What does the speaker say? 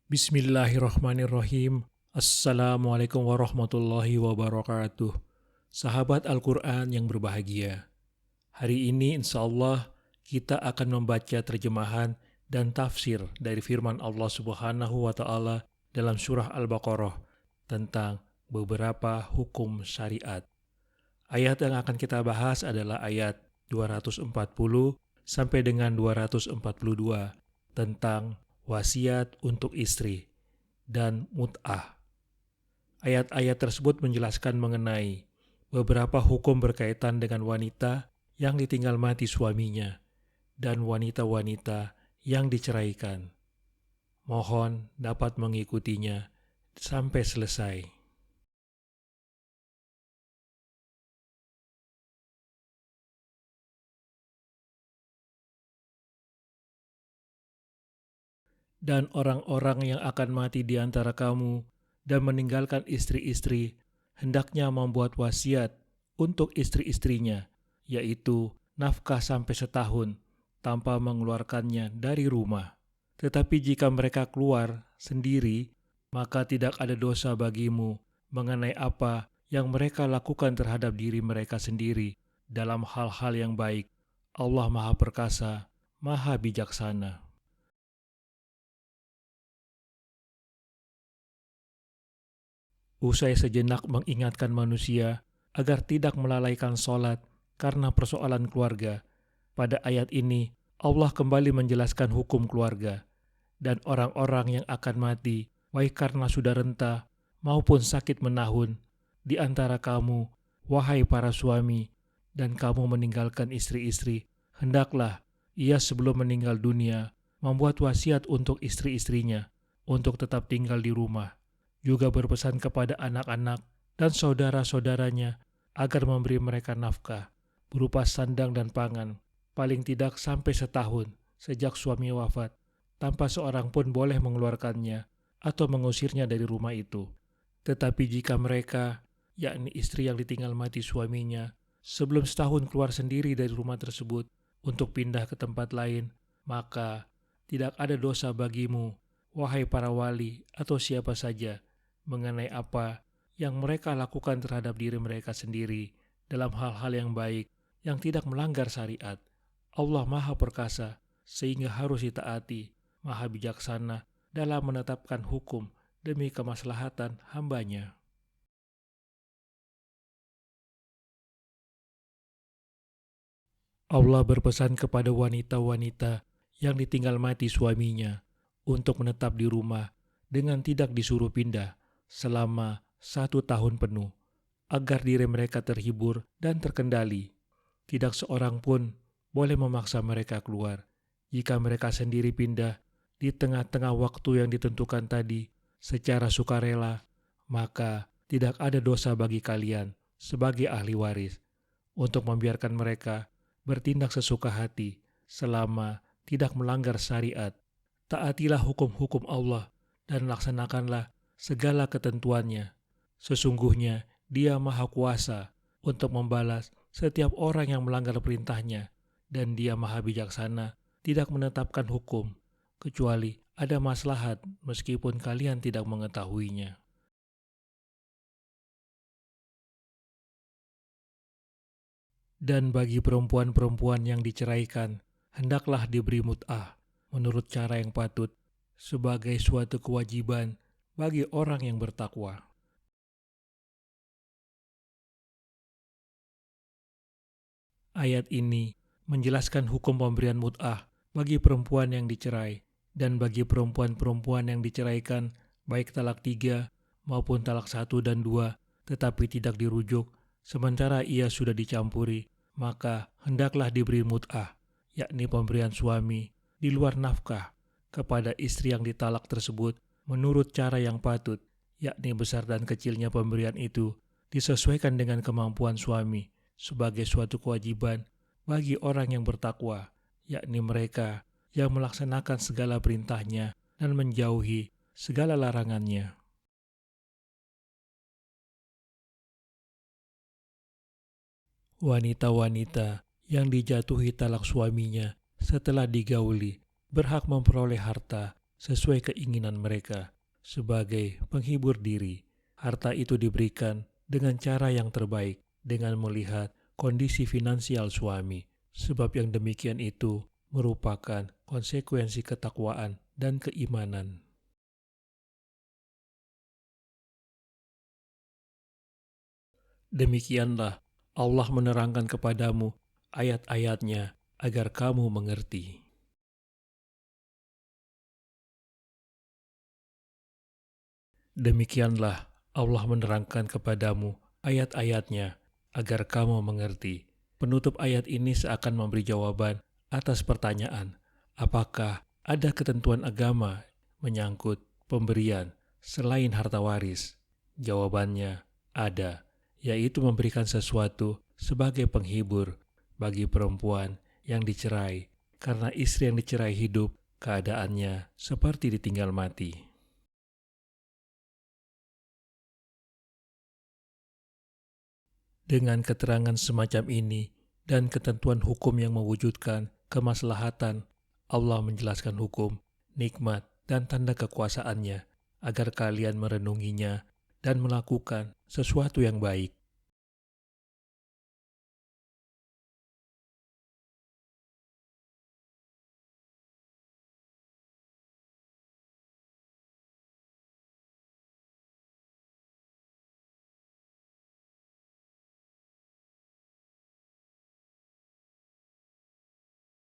Bismillahirrahmanirrahim. Assalamualaikum warahmatullahi wabarakatuh. Sahabat Al-Quran yang berbahagia. Hari ini insya Allah kita akan membaca terjemahan dan tafsir dari firman Allah Subhanahu wa Ta'ala dalam surah Al-Baqarah tentang beberapa hukum syariat. Ayat yang akan kita bahas adalah ayat 240 sampai dengan 242 tentang wasiat untuk istri dan mut'ah. Ayat-ayat tersebut menjelaskan mengenai beberapa hukum berkaitan dengan wanita yang ditinggal mati suaminya dan wanita-wanita yang diceraikan. Mohon dapat mengikutinya sampai selesai. Dan orang-orang yang akan mati di antara kamu dan meninggalkan istri-istri, hendaknya membuat wasiat untuk istri-istrinya, yaitu nafkah sampai setahun, tanpa mengeluarkannya dari rumah. Tetapi jika mereka keluar sendiri, maka tidak ada dosa bagimu mengenai apa yang mereka lakukan terhadap diri mereka sendiri dalam hal-hal yang baik. Allah Maha Perkasa, Maha Bijaksana. Usai sejenak mengingatkan manusia agar tidak melalaikan sholat karena persoalan keluarga. Pada ayat ini, Allah kembali menjelaskan hukum keluarga dan orang-orang yang akan mati, baik karena sudah renta maupun sakit menahun, di antara kamu, wahai para suami, dan kamu meninggalkan istri-istri, hendaklah ia sebelum meninggal dunia membuat wasiat untuk istri-istrinya untuk tetap tinggal di rumah. Juga berpesan kepada anak-anak dan saudara-saudaranya agar memberi mereka nafkah berupa sandang dan pangan, paling tidak sampai setahun sejak suami wafat, tanpa seorang pun boleh mengeluarkannya atau mengusirnya dari rumah itu. Tetapi jika mereka, yakni istri yang ditinggal mati suaminya, sebelum setahun keluar sendiri dari rumah tersebut untuk pindah ke tempat lain, maka tidak ada dosa bagimu, wahai para wali atau siapa saja, mengenai apa yang mereka lakukan terhadap diri mereka sendiri dalam hal-hal yang baik yang tidak melanggar syariat. Allah Maha Perkasa sehingga harus ditaati, Maha Bijaksana dalam menetapkan hukum demi kemaslahatan hambanya. Allah berpesan kepada wanita-wanita yang ditinggal mati suaminya untuk menetap di rumah dengan tidak disuruh pindah selama 1 tahun penuh, agar diri mereka terhibur dan terkendali. Tidak seorang pun boleh memaksa mereka keluar. Jika mereka sendiri pindah di tengah-tengah waktu yang ditentukan tadi secara sukarela, maka tidak ada dosa bagi kalian sebagai ahli waris untuk membiarkan mereka bertindak sesuka hati selama tidak melanggar syariat. Taatilah hukum-hukum Allah dan laksanakanlah segala ketentuannya. Sesungguhnya Dia Maha Kuasa untuk membalas setiap orang yang melanggar perintahnya, dan Dia Maha Bijaksana tidak menetapkan hukum, kecuali ada maslahat meskipun kalian tidak mengetahuinya. Dan bagi perempuan-perempuan yang diceraikan, hendaklah diberi mut'ah menurut cara yang patut, sebagai suatu kewajiban bagi orang yang bertakwa. Ayat ini menjelaskan hukum pemberian mut'ah bagi perempuan yang dicerai dan bagi perempuan-perempuan yang diceraikan baik talak 3 maupun talak 1 dan 2 tetapi tidak dirujuk sementara ia sudah dicampuri, maka hendaklah diberi mut'ah, yakni pemberian suami di luar nafkah kepada istri yang ditalak tersebut menurut cara yang patut, yakni besar dan kecilnya pemberian itu disesuaikan dengan kemampuan suami sebagai suatu kewajiban bagi orang yang bertakwa, yakni mereka yang melaksanakan segala perintahnya dan menjauhi segala larangannya. Wanita-wanita yang dijatuhi talak suaminya setelah digauli berhak memperoleh harta sesuai keinginan mereka sebagai penghibur diri. Harta itu diberikan dengan cara yang terbaik dengan melihat kondisi finansial suami, sebab yang demikian itu merupakan konsekuensi ketakwaan dan keimanan. Demikianlah Allah menerangkan kepadamu ayat-ayatnya agar kamu mengerti. Demikianlah Allah menerangkan kepadamu ayat-ayatnya agar kamu mengerti. Penutup ayat ini seakan memberi jawaban atas pertanyaan, apakah ada ketentuan agama menyangkut pemberian selain harta waris? Jawabannya ada, yaitu memberikan sesuatu sebagai penghibur bagi perempuan yang dicerai, karena istri yang dicerai hidup keadaannya seperti ditinggal mati. Dengan keterangan semacam ini dan ketentuan hukum yang mewujudkan kemaslahatan, Allah menjelaskan hukum, nikmat, dan tanda kekuasaannya agar kalian merenunginya dan melakukan sesuatu yang baik.